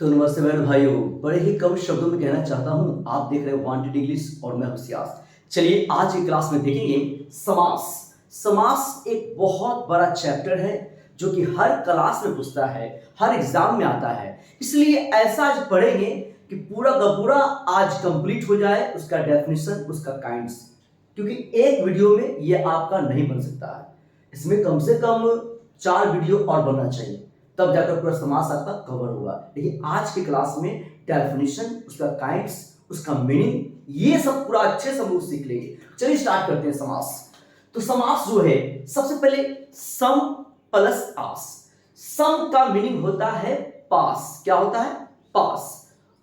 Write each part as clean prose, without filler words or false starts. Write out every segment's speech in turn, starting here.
तो नमस्ते बहन भाइयों, बड़े ही कम शब्दों में कहना चाहता हूं, आप देख रहे हो वांटेड इंग्लिश और मैं हूं सियास। चलिए आज की क्लास में देखेंगे समास। समास एक बहुत बड़ा चैप्टर है जो कि हर क्लास में पूछता है, हर एग्जाम में आता है। इसलिए ऐसा आज पढ़ेंगे कि पूरा का पूरा आज कंप्लीट हो जाए, उसका डेफिनेशन, उसका काइंड्स, क्योंकि एक वीडियो में ये आपका नहीं बन सकता है। इसमें कम से कम 4 वीडियो और बनना चाहिए, तब जाकर पूरा समास आपका कवर होगा। लेकिन आज की क्लास में डेफिनेशन, उसका काइंड्स, उसका मीनिंग, ये सब पूरा अच्छे से हम सीख लेंगे। चलिए स्टार्ट करते हैं समास। तो समास जो है, सबसे पहले सम प्लस आस। सम का मीनिंग होता है पास। क्या होता है? पास।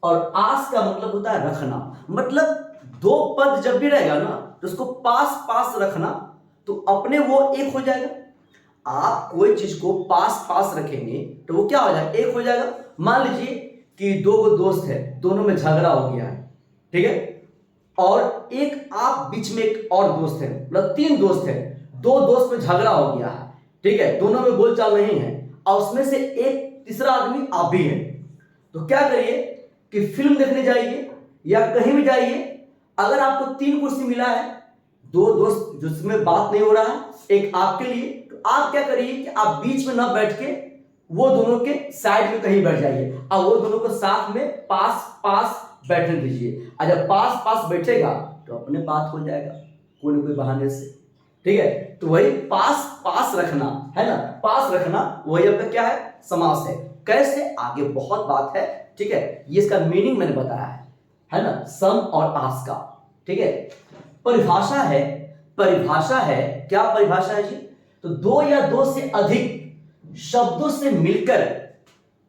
और आस का मतलब होता है रखना। मतलब दो पद जब भी रहेगा ना, तो उसको पास पास रखना, तो अपने वो एक हो जाएगा। आप कोई चीज को पास पास रखेंगे तो वो क्या हो जाएगा? एक हो जाएगा। मान लीजिए कि दो दोस्त है, दोनों में झगड़ा हो गया है, ठीक है, और एक आप बीच में एक और दोस्त है, मतलब 3 दोस्त है, 2 दोस्त में झगड़ा हो गया है, ठीक है, दोनों में बोलचाल नहीं है, और उसमें से एक तीसरा आदमी आप भी है। तो क्या करिए कि फिल्म देखने जाइए या कहीं भी जाइए, अगर आपको 3 कुर्सी मिला है, 2 दोस्त जिसमें बात नहीं हो रहा है, एक आपके लिए, आप क्या करिए कि आप बीच में ना बैठ के वो दोनों के साइड में कहीं बैठ जाइए और वो दोनों को साथ में पास पास बैठने दीजिए। और जब पास पास बैठेगा तो अपने बात हो जाएगा कोई ना कोई बहाने से, ठीक है। तो वही पास पास रखना है ना, पास रखना, वही आपका क्या है? समास है। कैसे? आगे बहुत बात है, ठीक है। ये इसका मीनिंग मैंने बताया है ना, सम और आस का, ठीक है। परिभाषा है, परिभाषा है, क्या परिभाषा है जी? तो 2 या 2 से अधिक शब्दों से मिलकर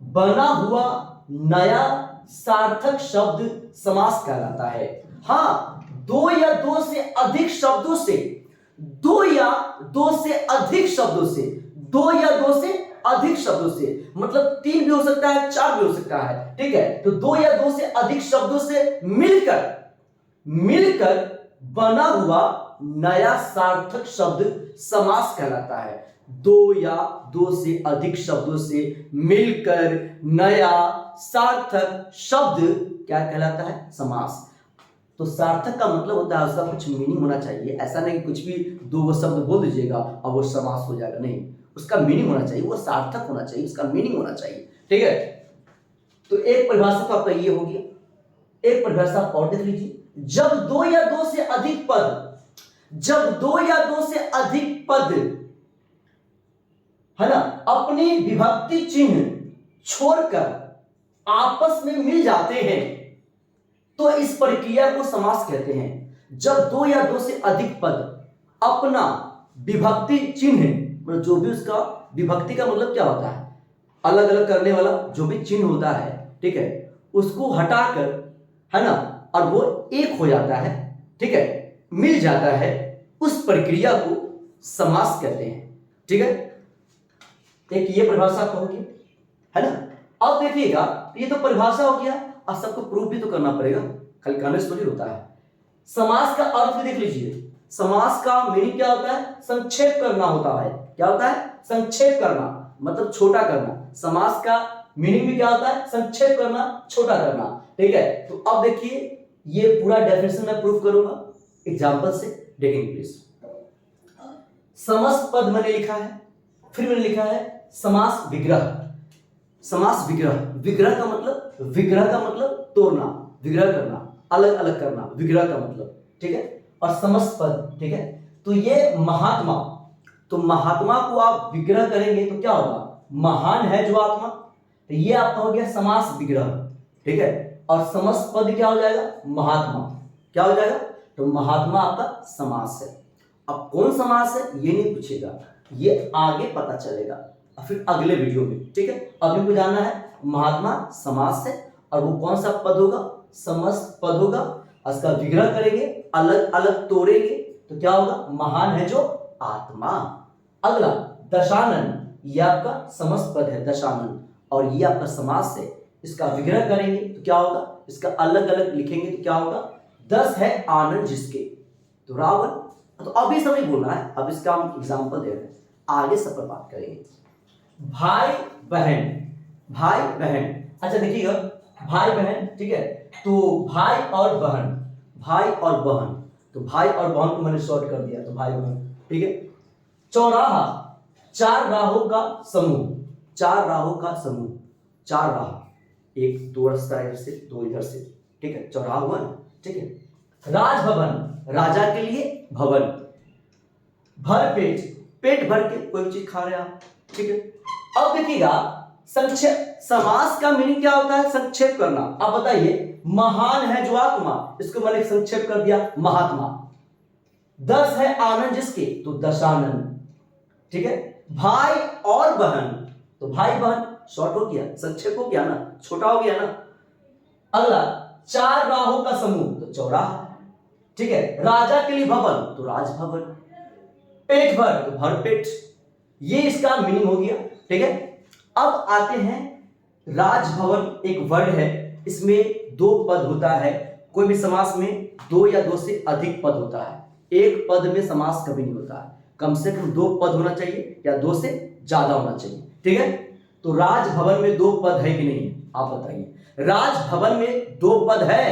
बना हुआ नया सार्थक शब्द समास कहलाता है। हाँ, 2 या 2 से अधिक शब्दों से, 2 या 2 से अधिक शब्दों से, 2 या 2 से अधिक शब्दों से, मतलब 3 भी हो सकता है, 4 भी हो सकता है, ठीक है। तो 2 या 2 से अधिक शब्दों से मिलकर बना हुआ नया सार्थक शब्द समास कहलाता है। 2 या 2 से अधिक शब्दों से मिलकर नया सार्थक शब्द क्या कहलाता है? समास। तो सार्थक का मतलब होता है उसका कुछ मीनिंग होना चाहिए। ऐसा नहीं कि कुछ भी 2 शब्द बोल दीजिएगा और वो समास हो जाएगा, नहीं, उसका मीनिंग होना चाहिए, वो सार्थक होना चाहिए, उसका मीनिंग होना चाहिए, ठीक है। तो एक परिभाषा तो आपका ये हो गया। एक परिभाषा और देख लीजिए। जब 2 या 2 से अधिक पद, जब 2 या 2 से अधिक पद है ना, अपनी विभक्ति चिन्ह छोड़कर आपस में मिल जाते हैं, तो इस प्रक्रिया को समास कहते हैं। जब 2 या 2 से अधिक पद अपना विभक्ति चिन्ह, मतलब जो भी उसका विभक्ति का मतलब क्या होता है? अलग अलग करने वाला जो भी चिन्ह होता है, ठीक है, उसको हटाकर, है ना, और वो एक हो जाता है, ठीक है, मिल जाता है, उस प्रक्रिया को समास कहते हैं, ठीक है। एक ये परिभाषा हो गई, है ना। अब देखिएगा, ये तो परिभाषा हो गया, अब सबको प्रूफ भी तो करना पड़ेगा, खाली कहने से थोड़ी होता है। समास का अर्थ भी देख लीजिए। समास का मीनिंग क्या होता है? संक्षेप करना होता है। क्या होता है? संक्षेप करना, मतलब छोटा करना। समास का मीनिंग भी क्या होता है? संक्षेप करना, छोटा करना, ठीक है। तो अब देखिए, ये पूरा डेफिनेशन मैं प्रूफ करूंगा एग्जांपल से, देखेंगे प्लीज। समस्त पद मैंने लिखा है, फिर मैंने लिखा है समास विग्रह। समास विग्रह, विग्रह का मतलब तोड़ना, विग्रह करना, अलग अलग करना, विग्रह का मतलब, ठीक है। और समस्त पद, ठीक है। तो ये महात्मा, तो महात्मा को आप विग्रह करेंगे तो क्या होगा? महान है जो आत्मा, तो ये आपका हो गया समास विग्रह, ठीक है। और समस्त पद क्या हो जाएगा? महात्मा, क्या हो जाएगा? तो महात्मा आपका समास है। अब कौन समास है ये नहीं पूछेगा, ये आगे पता चलेगा और फिर अगले वीडियो में, ठीक है। अभी को जानना है महात्मा समास है, और वो कौन सा पद होगा? समस्त पद होगा। उसका विग्रह करेंगे, अलग अलग तोड़ेंगे, तो क्या होगा? महान है जो आत्मा। अगला दशानन, ये आपका समस्त पद है, दशानन, और ये आपका समास है। इसका विग्रह करेंगे तो क्या होगा? इसका अलग अलग लिखेंगे तो क्या होगा? 10 है आनंद जिसके, तो रावण। तो अभी सब नहीं बोलना है, अब इसका हम एग्जांपल दे रहे हैं, आगे सब पर बात करेंगे। भाई बहन, भाई बहन, अच्छा देखिएगा, भाई बहन, ठीक है, तो भाई और बहन, भाई और बहन, तो भाई और बहन को मैंने शॉर्ट कर दिया, तो भाई बहन, ठीक है। चौराहा, चार राहों का समूह, चार राहों का समूह, चार राह, एक दो रास्ता इधर से, दो इधर से, ठीक है, चौराहा हुआ ना, ठीक है। राजभवन, राजा के लिए भवन। भर पेट, पेट भर के कोई भी चीज खा रहे हैं आप, ठीक है। अब देखिएगा, संक्षेप, समास का मीनिंग क्या होता है? संक्षेप करना। आप बताइए, महान है जो आत्मा, इसको मैंने संक्षेप कर दिया महात्मा। 10 है आनंद जिसके, तो दशानंद, ठीक है। भाई और बहन, तो भाई बहन शॉर्ट हो गया, संक्षेप हो गया ना, छोटा हो गया ना। अगला, चार राहों का समूह, तो चौराहा, ठीक है। राजा के लिए भवन, तो राजभवन। पेट भर, तो भर पेट, ये इसका मीनिंग हो गया, ठीक है। अब आते हैं, राजभवन एक वर्ड है, इसमें दो पद होता है। कोई भी समास में दो या दो से अधिक पद होता है, एक पद में समास कभी नहीं होता है। कम से कम दो पद होना चाहिए या दो से ज्यादा होना चाहिए, ठीक है। तो राजभवन में दो पद है कि नहीं है, आप बताइए। राजभवन में दो पद है,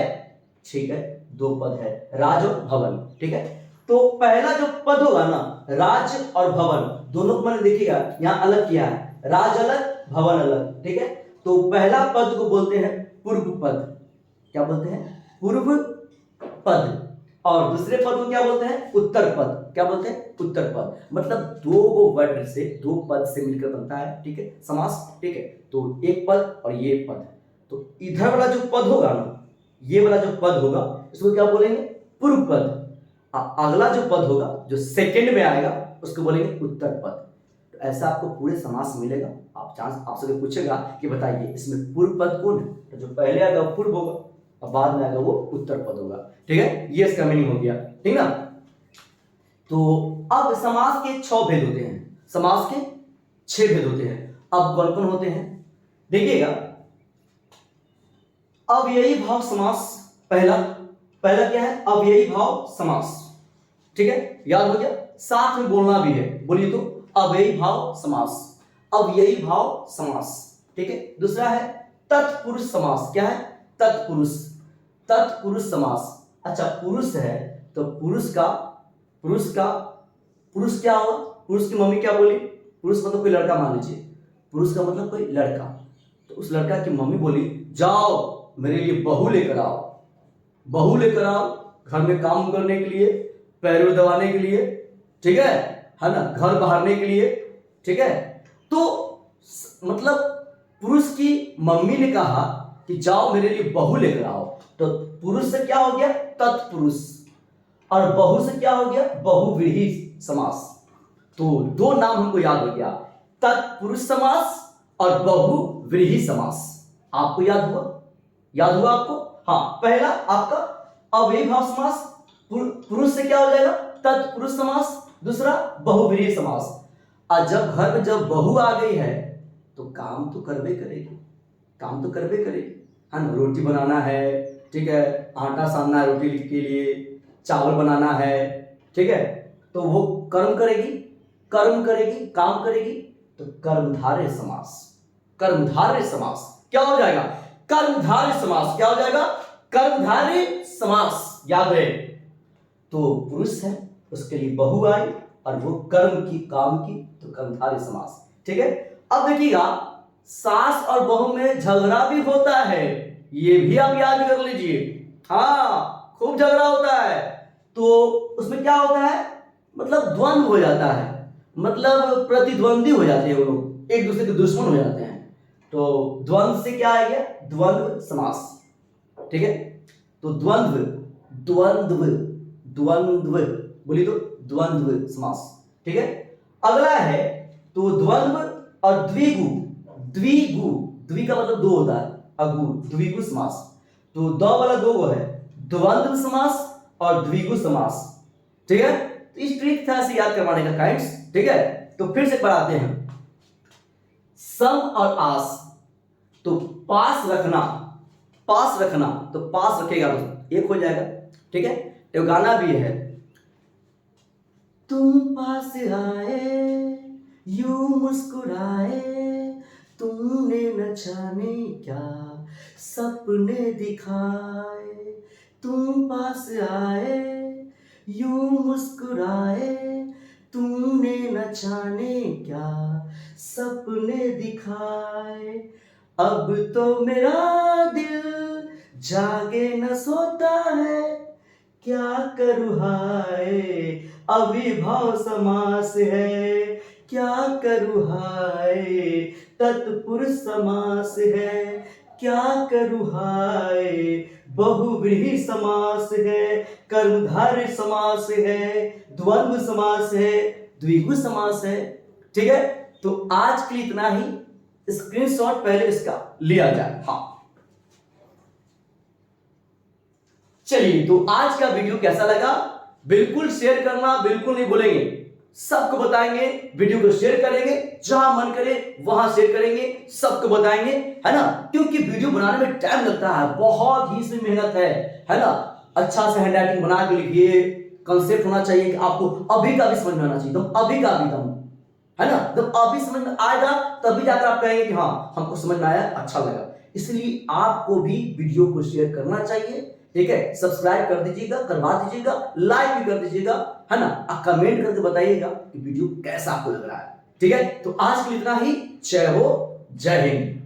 ठीक है, दो पद है, राज और भवन, ठीक है। तो पहला जो पद होगा ना, राज और भवन दोनों को मैंने देखिएगा यहां अलग किया है, राज अलग भवन अलग, ठीक है। तो पहला पद को बोलते हैं पूर्व पद, क्या बोलते हैं? पूर्व पद। और दूसरे पद को क्या बोलते हैं? उत्तर पद। क्या बोलते हैं? उत्तर पद। मतलब दो वर्ड से, दो पद से मिलकर बनता है, ठीक है, समास, ठीक है। तो एक पद और ये पद, तो इधर वाला जो पद होगा ना, ये वाला जो पद होगा, इसको क्या बोलेंगे? पूर्व पद। अगला जो पद होगा, जो सेकंड में आएगा, उसको बोलेंगे उत्तर पद। तो ऐसा आपको पूरे समास मिलेगा। आप चांस आपसे पूछेगा कि बताइए इसमें पूर्व पद कौन है, तो जो पहले आएगा वो पूर्व होगा और बाद में आएगा वो उत्तर पद होगा, ठीक है। ये इसका मीनिंग हो गया, ठीक ना। तो अब समास के 6 भेद होते हैं, समास के 6 भेद होते हैं। अब कौन कौन होते हैं देखिएगा। अव्ययी भाव समास, पहला क्या है? अव्ययी भाव समास, ठीक है, याद हो गया। साथ में बोलना भी है, बोलिए तो, अव्ययी भाव समास, अव्ययी भाव समास, ठीक है। दूसरा है तत्पुरुष समास। क्या है? तत्पुरुष, तत्पुरुष समास। अच्छा, पुरुष है तो पुरुष क्या होगा? पुरुष की मम्मी क्या बोली? पुरुष मतलब कोई लड़का, मान लीजिए पुरुष का मतलब कोई लड़का, तो उस लड़का की मम्मी बोली जाओ मेरे लिए बहू लेकर आओ, बहू लेकर आओ घर में काम करने के लिए, पैर दबाने के लिए, ठीक है ना, घर बहारने के लिए, ठीक है। तो मतलब पुरुष की मम्मी ने कहा कि जाओ मेरे लिए बहू लेकर आओ, तो पुरुष से क्या हो गया? तत्पुरुष, और बहू से क्या हो गया? बहुव्रीहि समास। तो दो नाम हमको याद हो गया, तत्पुरुष समास और बहुव्रीहि समास। आपको याद हुआ? याद हुआ आपको? हाँ, पहला आपका अव्ययी भाव समास, पुरुष से क्या हो जाएगा? तत्पुरुष समास। दूसरा बहुव्रीहि समास। और जब घर में जब बहू आ गई है तो काम तो करबे करेगी, काम तो करबे करेगी, है ना। रोटी बनाना है, ठीक है, आटा सानना है रोटी के लिए, चावल बनाना है, ठीक है, तो वो कर्म करेगी, काम करेगी। तो कर्मधारय समास, कर्मधारय समास क्या हो जाएगा? कर्मधारय समास। क्या हो जाएगा? कर्मधारय समास। याद रहे, तो पुरुष है उसके लिए बहू आई और वो कर्म की, काम की, तो कर्मधारय समास, ठीक है। अब देखिएगा, सास और बहू में झगड़ा भी होता है, ये भी आप याद कर लीजिए। हाँ, खूब झगड़ा होता है, तो उसमें क्या होता है? मतलब द्वंद्व हो जाता है, मतलब प्रतिद्वंदी हो जाते हैं वो लोग, एक दूसरे के दुश्मन हो जाते हैं। तो द्वंद्व से क्या आ गया? द्वंद्व समास, ठीक है। तो द्वंद्व, द्वंद्व, द्वंद्व, बोलिए तो, द्वंद्व समास, ठीक है। अगला है तो द्वंद्व और द्विगु, द्विगु, द्वि का मतलब दो होता है, अगु, द्विगु समास। तो दो वाला दो वो है, द्वंद्व समास और द्विगु समास, ठीक है। तो इस ट्रिक था से याद करवाने का काइंड्स, ठीक है। तो फिर से पढ़ाते हैं, सम और आस, तो पास रखना, पास रखना, तो पास रखेगा तो एक हो जाएगा, ठीक है। तो गाना भी है, तुम पास आए यूं मुस्कुराए, तुमने न जाने क्या सपने दिखाए, तुम पास आए यूं मुस्कुराए, तुमने न जाने क्या सपने दिखाए। अब तो मेरा दिल जागे न सोता है, क्या करूँ हाय अविभाव समास है, क्या करूँ हाय तत्पुरुष समास है, क्या करूँ हाय बहुव्रीहि समास है, कर्मधारय समास है, द्वंद्व समास है, द्विगु समास है। ठीक है, तो आज के लिए इतना ही। स्क्रीनशॉट पहले इसका लिया जाए। हाँ, चलिए, तो आज का वीडियो कैसा लगा बिल्कुल शेयर करना बिल्कुल नहीं भूलेंगे। सबको बताएंगे, वीडियो को शेयर करेंगे, जहां मन करे वहां शेयर करेंगे, सबको बताएंगे, है ना। क्योंकि वीडियो बनाने में टाइम लगता है, बहुत ही इसमें मेहनत है ना। अच्छा से हैंडराइटिंग बना के लिखिए, कंसेप्ट होना चाहिए कि आपको अभी का भी समझ में आना चाहिए, तो अभी का भी दम, है ना। जब अभी समझ में आएगा तभी जाकर आप कहेंगे कि हाँ हमको समझ में आया, अच्छा लगा। इसलिए आपको भी वीडियो को शेयर करना चाहिए। ठीक है, सब्सक्राइब कर दीजिएगा, करवा दीजिएगा, लाइक भी कर दीजिएगा, है ना। आप कमेंट करके बताइएगा कि वीडियो कैसा आपको लग रहा है। ठीक है, तो आज के लिए इतना ही। जय हो, जय हिंद।